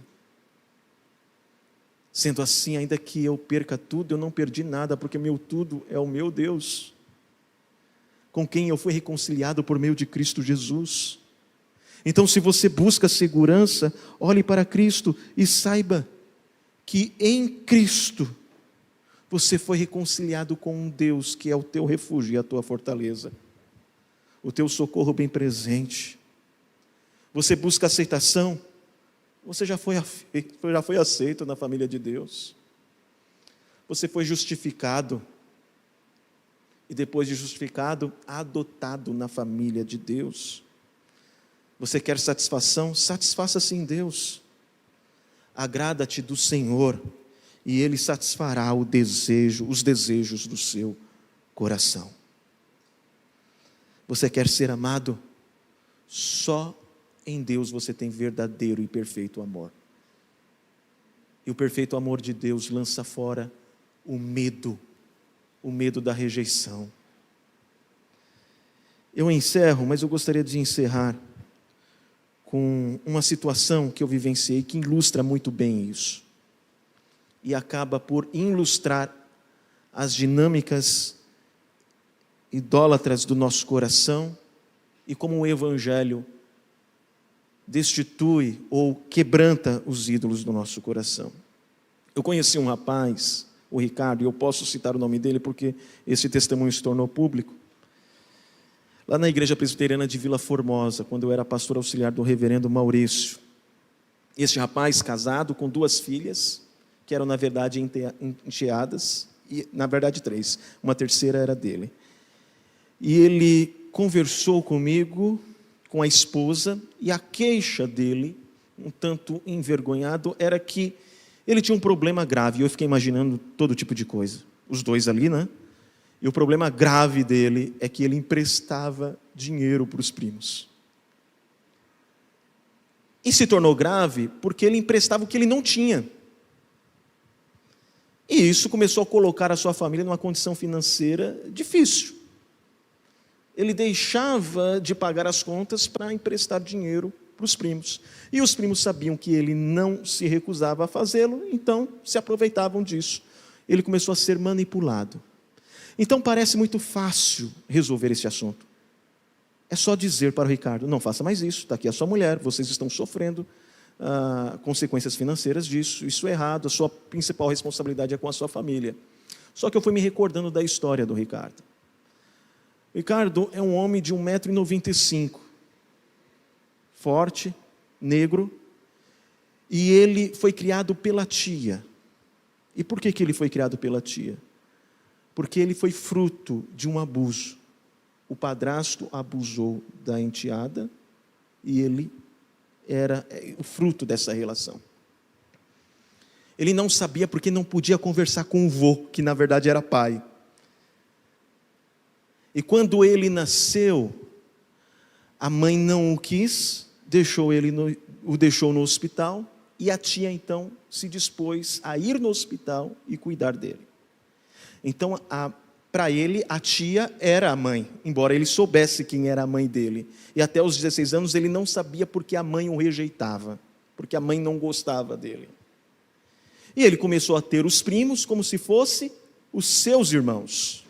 Sendo assim, ainda que eu perca tudo, eu não perdi nada, porque meu tudo é o meu Deus, com quem eu fui reconciliado por meio de Cristo Jesus. Então, se você busca segurança, olhe para Cristo e saiba que em Cristo você foi reconciliado com um Deus que é o teu refúgio e a tua fortaleza, o teu socorro bem presente. Você busca aceitação, você já foi aceito na família de Deus. Você foi justificado e depois de justificado, adotado na família de Deus. Você quer satisfação? Satisfaça-se em Deus. Agrada-te do Senhor e Ele satisfará os desejos do seu coração. Você quer ser amado? Só em Deus você tem verdadeiro e perfeito amor. E o perfeito amor de Deus lança fora o medo da rejeição. Eu encerro, mas eu gostaria de encerrar com uma situação que eu vivenciei que ilustra muito bem isso. E acaba por ilustrar as dinâmicas idólatras do nosso coração e como o Evangelho destitui ou quebranta os ídolos do nosso coração. Eu conheci um rapaz, o Ricardo, e eu posso citar o nome dele porque esse testemunho se tornou público. Lá na igreja presbiteriana de Vila Formosa, quando eu era pastor auxiliar do reverendo Maurício. Este rapaz casado com 2 filhas, que eram na verdade enteadas, e na verdade 3, uma terceira era dele. E ele conversou comigo, com a esposa, e a queixa dele, um tanto envergonhado, era que ele tinha um problema grave, e eu fiquei imaginando todo tipo de coisa. Os dois ali, né? E o problema grave dele é que ele emprestava dinheiro para os primos. E se tornou grave porque ele emprestava o que ele não tinha. E isso começou a colocar a sua família numa condição financeira difícil. Ele deixava de pagar as contas para emprestar dinheiro para os primos. E os primos sabiam que ele não se recusava a fazê-lo, então se aproveitavam disso. Ele começou a ser manipulado. Então parece muito fácil resolver esse assunto. É só dizer para o Ricardo, não faça mais isso, está aqui a sua mulher, vocês estão sofrendo consequências financeiras disso, isso é errado, a sua principal responsabilidade é com a sua família. Só que eu fui me recordando da história do Ricardo. Ricardo é um homem de 1,95 m, forte, negro, e ele foi criado pela tia. E por que ele foi criado pela tia? Porque ele foi fruto de um abuso. O padrasto abusou da enteada e ele era o fruto dessa relação. Ele não sabia porque não podia conversar com o vô, que na verdade era pai. E quando ele nasceu, a mãe não o quis, o deixou no hospital, e a tia então se dispôs a ir no hospital e cuidar dele. Então, para ele, a tia era a mãe, embora ele soubesse quem era a mãe dele. E até os 16 anos ele não sabia porque a mãe o rejeitava, porque a mãe não gostava dele. E ele começou a ter os primos como se fossem os seus irmãos.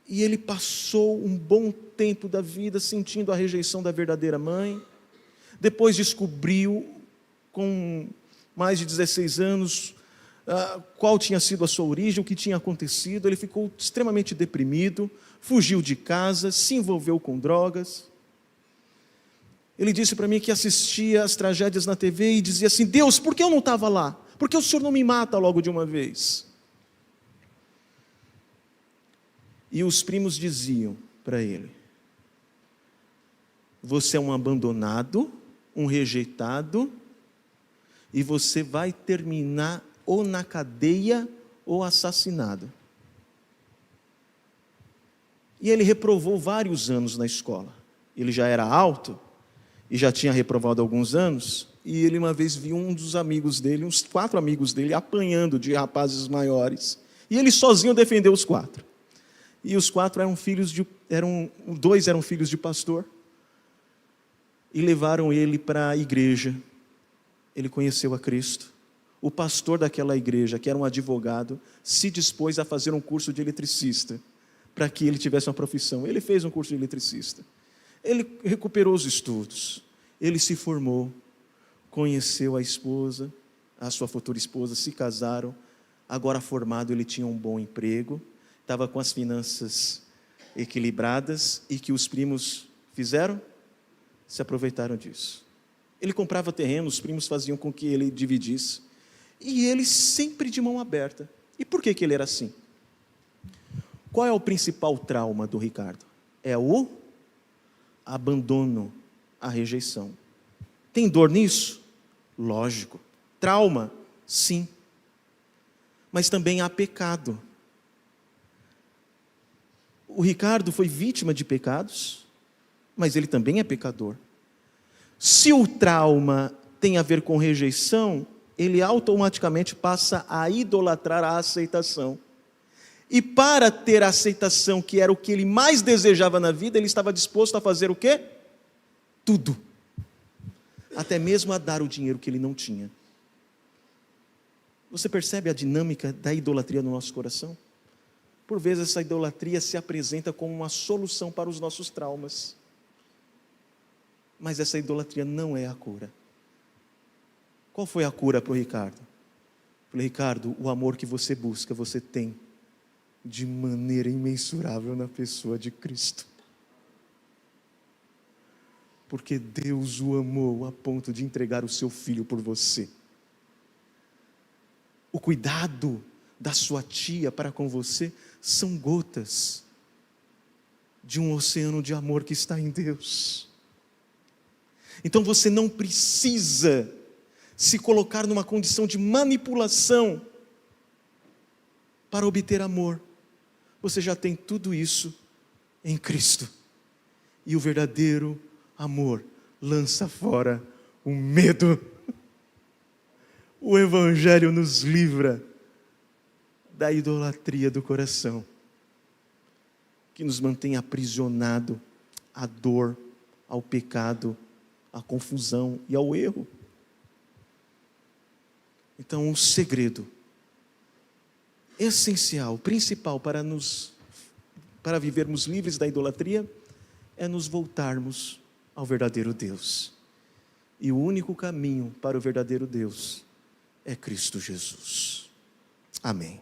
E ele passou um bom tempo da vida sentindo a rejeição da verdadeira mãe. Depois descobriu, com mais de 16 anos, qual tinha sido a sua origem, o que tinha acontecido. Ele ficou extremamente deprimido, fugiu de casa, se envolveu com drogas. Ele disse para mim que assistia às tragédias na TV e dizia assim: Deus, por que eu não estava lá? Por que o Senhor não me mata logo de uma vez? E os primos diziam para ele: você é um abandonado, um rejeitado, e você vai terminar ou na cadeia ou assassinado. E ele reprovou vários anos na escola. Ele já era alto e já tinha reprovado alguns anos, e ele uma vez viu um dos amigos dele, uns 4 amigos dele, apanhando de rapazes maiores, e ele sozinho defendeu os 4. E os 4 eram filhos de, 2 eram filhos de pastor, e levaram ele para a igreja. Ele conheceu a Cristo. O pastor daquela igreja, que era um advogado, se dispôs a fazer um curso de eletricista, para que ele tivesse uma profissão. Ele fez um curso de eletricista. Ele recuperou os estudos, ele se formou, conheceu a esposa, a sua futura esposa, se casaram. Agora formado, ele tinha um bom emprego, estava com as finanças equilibradas, e que os primos fizeram? Se aproveitaram disso. Ele comprava terreno, os primos faziam com que ele dividisse, e ele sempre de mão aberta. E por que ele era assim? Qual é o principal trauma do Ricardo? É o abandono, a rejeição. Tem dor nisso? Lógico. Trauma? Sim. Mas também há pecado. O Ricardo foi vítima de pecados, mas ele também é pecador. Se o trauma tem a ver com rejeição, ele automaticamente passa a idolatrar a aceitação. E para ter a aceitação, que era o que ele mais desejava na vida, ele estava disposto a fazer o quê? Tudo. Até mesmo a dar o dinheiro que ele não tinha. Você percebe a dinâmica da idolatria no nosso coração? Por vezes essa idolatria se apresenta como uma solução para os nossos traumas. Mas essa idolatria não é a cura. Qual foi a cura para o Ricardo? Falei: Ricardo, o amor que você busca, você tem de maneira imensurável na pessoa de Cristo. Porque Deus o amou a ponto de entregar o seu filho por você. O cuidado da sua tia para com você são gotas de um oceano de amor que está em Deus. Então você não precisa se colocar numa condição de manipulação para obter amor. Você já tem tudo isso em Cristo. E o verdadeiro amor lança fora o medo. O Evangelho nos livra da idolatria do coração, que nos mantém aprisionado à dor, ao pecado, à confusão e ao erro. Então, o segredo essencial, principal para vivermos livres da idolatria é nos voltarmos ao verdadeiro Deus. E o único caminho para o verdadeiro Deus é Cristo Jesus. Amém.